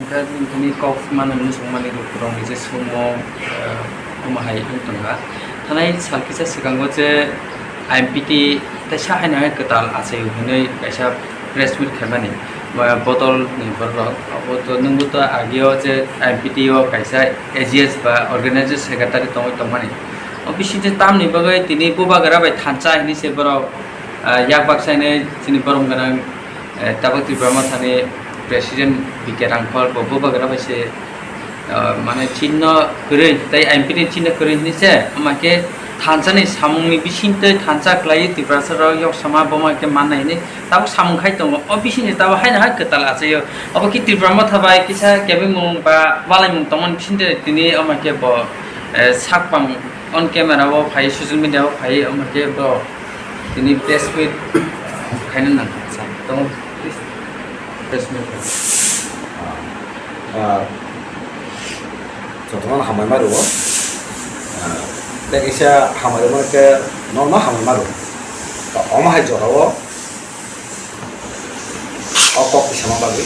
दा जोंनि कफ मानोनो संमानि रं जे सुमो माहाय दंगा थानाय सालकिसा सिगांगो जे आईएमपीटी तैसा हायनाय कताल आसे हुनै कैसा प्रेस मिट खामानि बटल निफोर अब तो नंगो तो आगियो जे आईएमपीटी ओ कैसा एजीएस बा ऑर्गेनाइजर सेक्रेटारी तमानि बिसिजे तामनि बगै तिनि बुबागरा बाय थानचा हिनि सेबराव याक बाक्सायने जिनि बरम गनां ताबक त्रिब्रमा थाने प्रेसिडेंट बिके रांफल बुबागरा बायसे माने चिन्ह गरै तै आईएमपीटी चिन्ह गरै हिनि से माके थानचानि सामुंनि बिसिनते थानचा क्लाय त्रिब्रासराव यक समा बमा के माननायनि ताबो सामुंखाय दङ बिसिनि ताबो हायना हाय कताल आछयो अब कि त्रिब्रमा थाबाय किसा केबे मुं बा वालाय मुं तमन बिसिनते तिनि अमाके ब साकपां on camera wo phai social media wo phai amake bo tini press meet khaina nang sa to press meet 저동안 hamai maru lekisa hamai mar ke normal hamai maru oma hai jorawo okok bisama bagi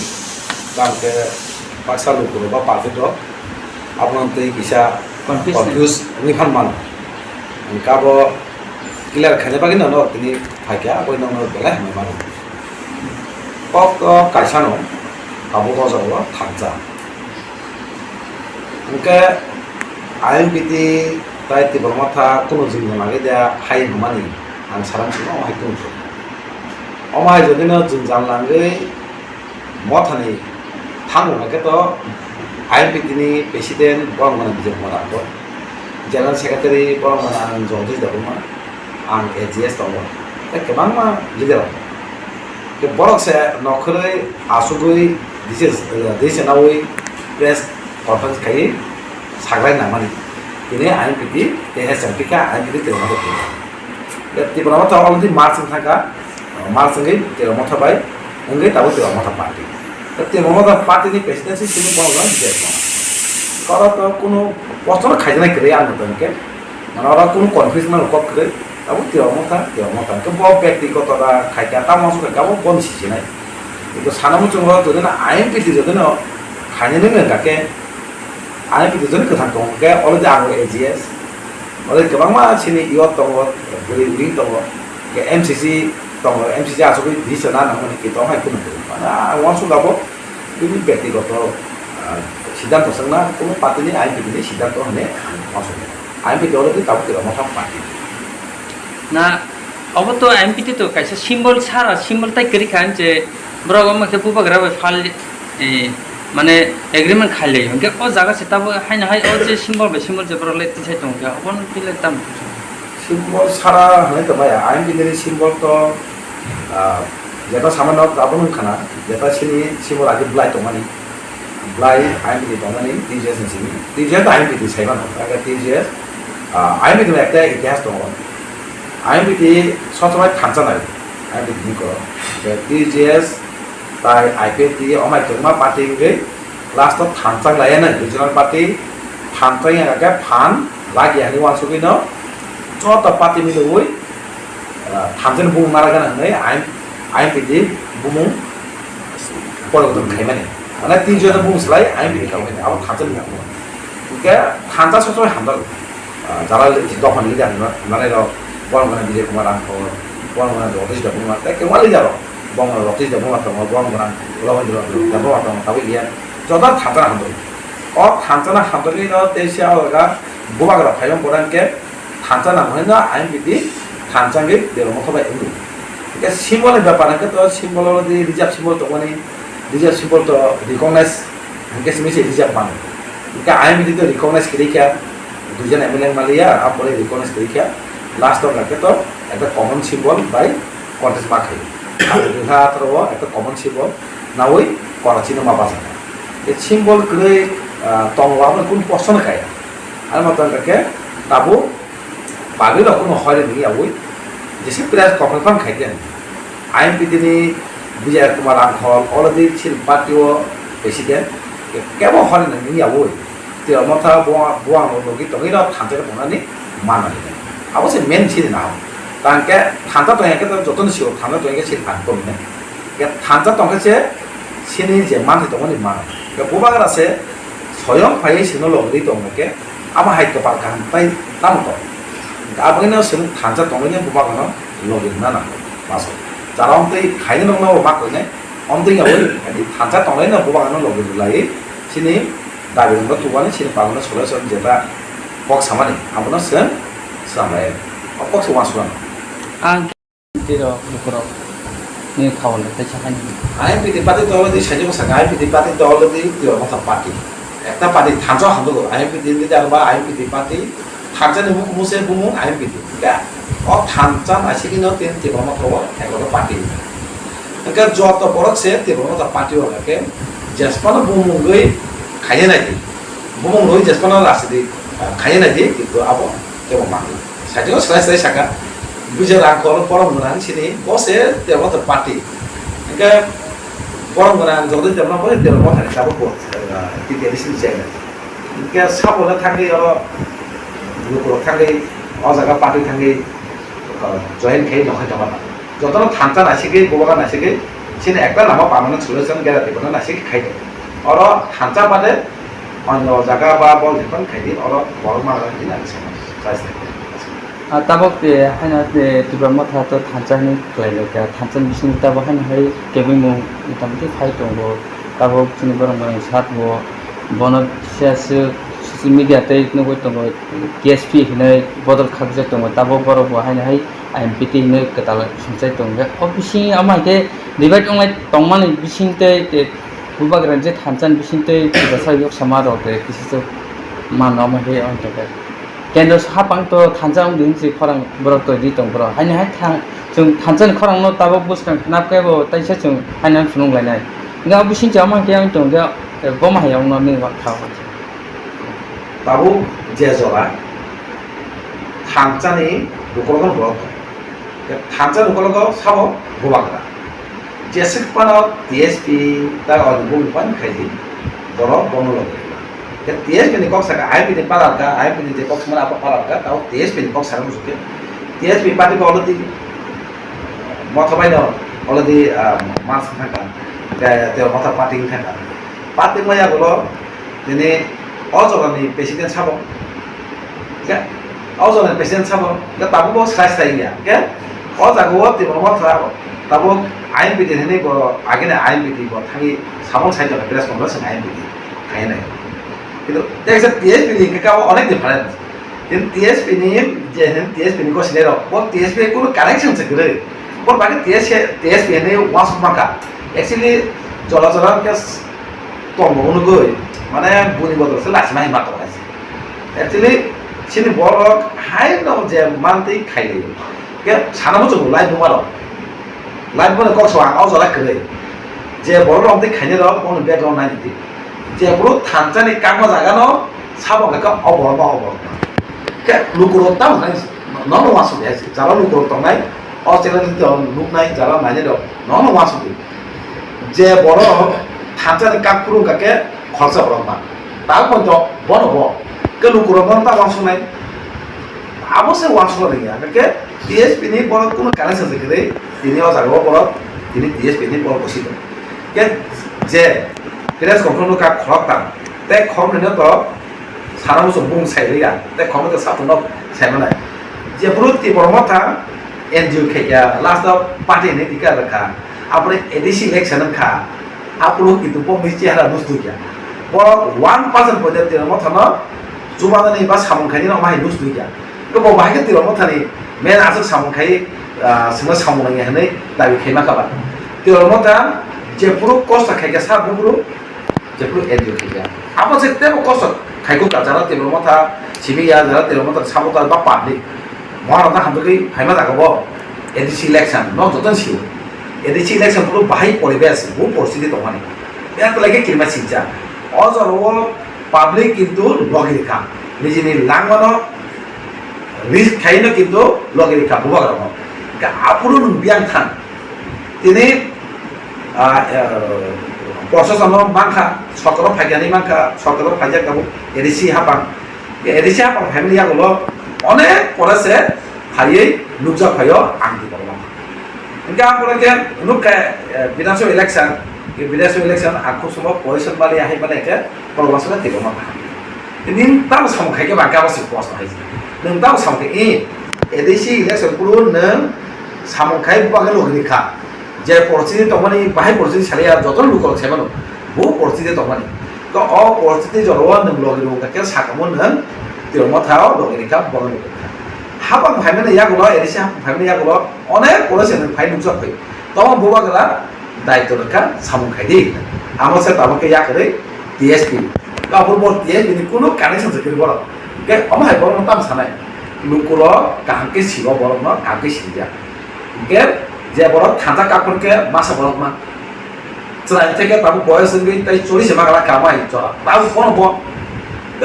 bangke pasal lu ba pavido apnan tei kisa confuse nifan man kabo clear khane bagi no tini phakya koi no bela hamai maru ok kaisano abo ko jawa thangja उनके आईएमपीटी ताई त्रिब्रमा था कोनो जिंग लागे दिया high हमानी आं साराम सिनो high तुमसो अमाय जदिनो जिंग जान लांगे मथानी थांगो ना के तो आईएमपीटी नि प्रेसिडेंट बंगमन बिजय कुमार आंगो जनरल सेक्रेटारी बंगमन आं जगदीश दबमा आं एजीएस दंगो ते केबां मा लिडार के बरक से नखरै आसुगै दिसे नावै प्रेस कॉन्फ्रेंस कहीं सागराय नामानी ini आईएमपीटी ते है सर्टिफिकेट आईएमपीटी त्रिब्रमा तो त्रिब्रमा तो ऑलरेडी मार्च में था मार्च में त्रिब्रमा था भाई उनके तब त्रिब्रमा था पार्टी तो त्रिब्रमा था पार्टी ने प्रेसिडेंसी तीन बार विजय करा तो कोनो पोस्ट में खाई नहीं करे यार मतलब के मानो और कोनो कॉन्फ्रेंस में रुक करे तब त्रिब्रमा था तो बहुत व्यक्तिगत तो खाई क्या तब मासुक क्या वो बंद चीज़ नहीं तो सानामु चुंगा तो ना आईएमपीटी जो ना खाने नहीं करके आईएमपीटी जो कथां दं के अलरेडी आगो एजीएस अलरेडी गोबां मा सिनि इयत दङ गरि लिंक दङ के एमसीसी दङ एमसीसी आसुगै दिसना नामनि के दं हाय कुनु माने वानसु गाबो बिनि व्यक्तिगत सिद्धांत संना कोनो पार्टीनि आईएमपीटी नि सिद्धांत हने वानसु आईएमपीटी अलरेडी ताबो मथा पार्टी ना अब तो आईएमपीटी तो कैसे सिंबल सारा सिंबल ताइ करि खान जे ब्रगम के बुबागरा फाल माने एग्रीमेंट खाले उनके ओ जगह से तब हाय ना हाय ओ जे सिंबल जे बरले तिसाय दं के अपन पिले तम सिंबल सारा हने तो भाई आईएमपीटी नि सिंबल तो जेटा सामान्य गाबन खाना जेटा सिनि सिंबल आगे ब्लाइ दंमानि ब्लाइ आईएमपीटी दंमानि टीजेएस नि टीजेएस आईएमपीटी साइबान आगे टीजेएस आईएमपीटी में एक इतिहास दं आईएमपीटी सतबाय थानजानाय आईएमपीटी नि को टीजेएस ताई आईपीटी अमाय जमा पार्टी के लास्ट तो थानचांग लाया ना रिजनल पार्टी थानचांग या के फान लागी हनी वासुगी न जो तो पार्टी मिले हुई थानचन बुम मारा गना नै आईपीटी बुम पड़गदम खाइ माने माने तीन जो बुम सलाई आईपीटी खाइ अब थानचन बुम के थानचा ससो हामदा जारा दफन लिदा माने र बरमगना विजय कुमार आंखो बरमगना जगदीश दबमा के वाली जारो bong roti jamu atau bong orang pulau itu jamu atau tapi dia jodoh tanpa hantu oh tanpa hantu ini no tesia orang bukan kalau kalian orang ke tanpa namanya आईएमपीटी tanpa gitu dia mau coba itu kita simbol yang berapa nak itu simbol di rijab simbol tu mana rijab simbol tu recognize mungkin semisal rijab mana kita आईएमपीटी tu recognize kira tujuan MLA Malaysia apa boleh recognize kira last tu nak itu ada common symbol by contest mark kita terus itu common symbol, nawi Karachi nama bahasa. Itu symbol kiri tongwa pun kun poson kaya. Ada macam kerja, tabu, bagi lah kun hari ni awi. Jadi press conference kaya. आईएमपीटी ni Vijay Kumar Angkol, already sil party wo presiden. Kaya hari ni awi. Tiada macam buang logi tongi dah thancer pun ni mana ni. Apa sih main sih na? Tangke thancer tu yang kita jodoh ni sih, thancer tu yang kita sih tangkap ni. Ke thancer tu yang kita sini je man to ni ma ke bubagar ase soyong pai sino logri to ke ama hai ke par kan pai tam to abang no sing thansa to ni bubagar no logri na na maso jaram tei khaini nong no ma ko ne om tei ga oi thansa to ni no bubagar no logri lai sini dabi no tu wani sini pa no solution je ba pok samani amno sen samai pok suwa suwa ang tiro lukro ni khawle ta chahan IMPD party to already saje ko sanga IMPD party to already to mata party একটা party thanjo hando ko IMPD ni darba IMPD party thanjo ni muse bumu IMPD ka o thanjo asiki no tin ti bama ko ekoro party ka joto borok se ti bama party wa ke jaspana bumu goi khaya na di bumu goi jaspana rasidi khaya na di কিন্তু abo ke bama saje ko sai saka Gujarat kalau orang menang sini, bosnya tiap orang party. Enggak orang menang jadi tiap orang boleh tiap orang hari sabtu buat tidak di sini saja. Enggak sabtu nak tanggi kalau dulu tanggi, orang jaga party tanggi join kaya nak jaga. Jadi orang thantan nasi ke, bukan nasi ke, sini ekor nama pamannya solution kaya tiap orang nasi kaya. Orang thantan pada orang jaga apa boleh pun kaya, orang orang mana ini nasi sama. tabok te hana te tibama tha to thanchani klailo ka thanchan bising tabo hana hai kebing mo itamti phai tongo tabok chini borong borong sat bo bonok ses social media te no go tongo KSP hinai bodol khakje tongo tabo borok bo hana hai IMPT ne katal sumchai tongo obisi ama ke divide ongai tongmani bising te bubagran je thanchan bising te dasa yok samaro te kisi to manama he on to Kendo sapang to thanjang din si khorang borok to di tong borok haini hai thang chung thanjan khorang no tabo buskan nap ke bo taisa chung haina phunung lainai nga bising jama ke ang tong ga goma hayang no ni wa khaw tabu je jora thanjani bukolgon borok thanjan bukolgo sabo bubagra jesik pano TSP ta odbung pan khaidi borok bonolo TSP ni kok saka IMPD palar ka IMPD je kok semana apa palar ka tau TSP ni kok sarang musuke TSP party ko already mothabai no already mas thaka ka te motha party thaka party maya gulo dine ojorani president sabo ka ojorani president sabo ka tabu bo sai ya ka ojago te motha tabu IMPD hene ko agene IMPD ko thangi samon sai jona press conference IMPD kai nai কিন্তু দেখছে TSP নি কাও অনেক difference কিন্তু TSP নি যে TSP নি কো সিলের ও TSP কোনো কানেকশন আছে করে ও বাকি TSP নি ওয়াস মাকা অ্যাকচুয়ালি জলা কে তম অনুগই মানে বুনি বদল সে লাসি মাই মাতো আছে অ্যাকচুয়ালি সিনি বড় হাই ন যে মানতেই খাইলে কে সানামো জো লাইভ বুমারো লাইভ বনে কক্স আ জলা করে যে বড় রমতে খাইনে র কোন ব্যাকগ্রাউন্ড নাই দিতে যে পুরো থানচানি কামা জায়গা ন সাবো কা অবর কে লুকুরো তাও নাই নন ওয়াসু দেছে যারা লুকুরো তো নাই অস্ট্রেলিয়া দিতে লুক নাই যারা নাই দ নন ওয়াসু দে যে বড় থানচানি কাকুরু কাকে খরচা করবা তাও পর্যন্ত বড় কে লুকুরো মন তা ওয়াসু নাই অবশ্যই ওয়াসু নাই কে TSP নি বড় কোনো কানেকশন আছে রে তিনি অজাগো বড় তিনি TSP নি বড় বসিত কে যে Keras kontrol ka khorokta te khom ne to sara muso bung sai le ya te khom to sapun no sai mana je bruti bormota NGO khaya last of party ne dikar rakha apne ADC election kha aplo kitu po michi hara bustu kya bo 1% pode te motha no jumana ni ba samung khani no mai bustu kya ko bo ba ke te motha ni men asuk samung khai sima samung ngi hane dabi khema ka ba te motha je puro kosta khaya sa buru je puro NGO khaya apa se te kosta khai ko ka jara te motha sibi ya jara te motha samuta ba public মহান হামদুলি হাইমা জাগাব ADC election ন যতন ছিল ADC election পুরো বাহাই পরিবেশ বহু পরিস্থিতি দমানি এত লাগে কিরমা সিনচা অজর পাবলিক কিন্তু লগে রেখা নিজে লাঙ্গন রিস্ক খাইনো কিন্তু লগে রেখা বুবা গরম আপুরু বিয়াং থান তিনি প্রশাসন মাংখা সরকার ফাইজানি মাংখা সরকার ফাইজা গাবো এডিসি হাপাং ফ্যামিলিয়া গুলো অনেক পড়েছে হারিয়ে লুকজা ফাইও আংটি করলাম ইনকা করে কে লুক বিধানসভা ইলেকশন বিধানসভা election aku semua poison bali ahi bali ke perwasannya tidak mau ini tahu sama kayak bangga masih puas lah sih neng tahu sama kayak edisi election pun neng sama kayak bangga loh ini kah যে পরিস্থিতি তখনই বাহির পরিস্থিতি ছাড়িয়ে যত লোক সেবা no বহু পরিস্থিতি তখনই তো অ পরিস্থিতি জলবায়ু নং লগি লোককে সাকামো নং তিরমা থাও লগি রেখা বড় লোক হাবাং ভাইমেনে ইয়াগুলো এরিসি ভাইমেনে ইয়াগুলো অনেক করেছেন ভাই নুকসান ফै তখন বোবাগরা দায়িত্ব রেখা সামু খাইদি আমার সাথে আমাকে ইয়া করে টিএসপি কাপড় বল টিএসপি কোনো কানেকশন থাকে বড় কে আমায় বড় তাম সানাই লোকগুলো কাহাকে ছিল বড় না কাহাকে সিজা কে যে বড় থাঁচা কাপড়কে মাসা বড় মা চাই থেকে তাবো বয়স হয়ে তাই চল্লিশ মাগালা কামাই চলা তাও কোনো বল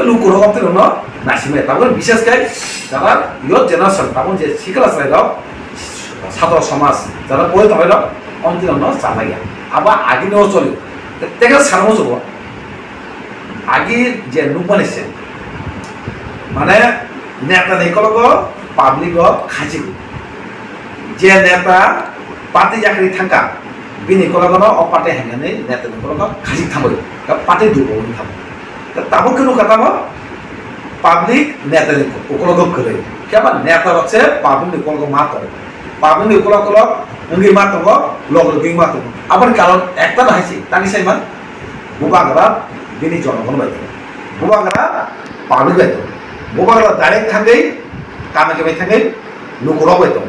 লোকগুলো কমতে না নাসিমে তারপর বিশেষ করে যারা ইয়র জেনারেশন তারপর যে শিখলা চাইল ছাত্র সমাজ যারা বই তখন অন্তিম চালাইয়া আবার আগিনেও চলে থেকে সারানো চলব আগে যে নুক বানিয়েছে মানে নেতা নিকলক পাবলিক খাইছে যে নেতা পার্টি চাকরি থাকা বিনি কলগন অ পার্টি হাঙ্গানে নেতা নিকলক খাইছে থামবে পার্টি দুর্বল থামবে তাবো কেন কাটাব পাবলিক নেতা নিকলক করে কেমন নেতা হচ্ছে পাবলিক নিকলক মাত পাবলিক নিকলক নঙ্গি মাত লগ লগি মাত আবার কারণ একটা নাইছে তানি সাইমান বুবাগরা বিনি জনগণ বাইতে বুবাগরা পাবলিক বাইতে বুবাগরা ডাইরেক্ট থাঙ্গै কামে কামে থাঙ্গै নুকর বাইতে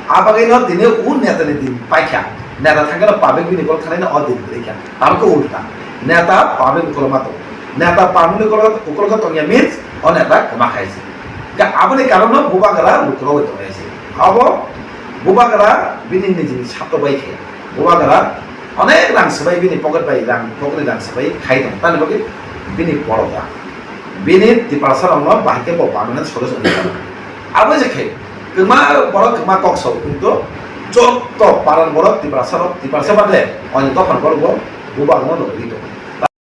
আবাগে ন দিনে উ নেতা দিন পাইখা নেতা থাঙ্গা পাবলিক বিনি কল থানাই না অ দিন দেখা তারকে উল্টা নেতা পাবলিক নিকল মাত নেতা পাবলিক নিকল উকলক তঙ্গিয়া মিন্স অ নেতা কমা খাইছে আবার কারণ বুবাগরা নুকর বাইতে হইছে আব বুবাগরা বিনি নিজে ছাত্র বাইখে বুবাগরা অনেক রাং সবাই বিনি পকেট বাই রাং পকেট রাং সবাই খাই দं তানি বকে বিনি বড়দা বিনি দিপাসার অন্য বাহিকে পার্মানেন্ট সদস্য আবার যে খাই কমা বড় কমা কক্সও কিন্তু যত পারান বড় দিপাসা বাদে অন্য তখন বড় বুবাগনো লগি দं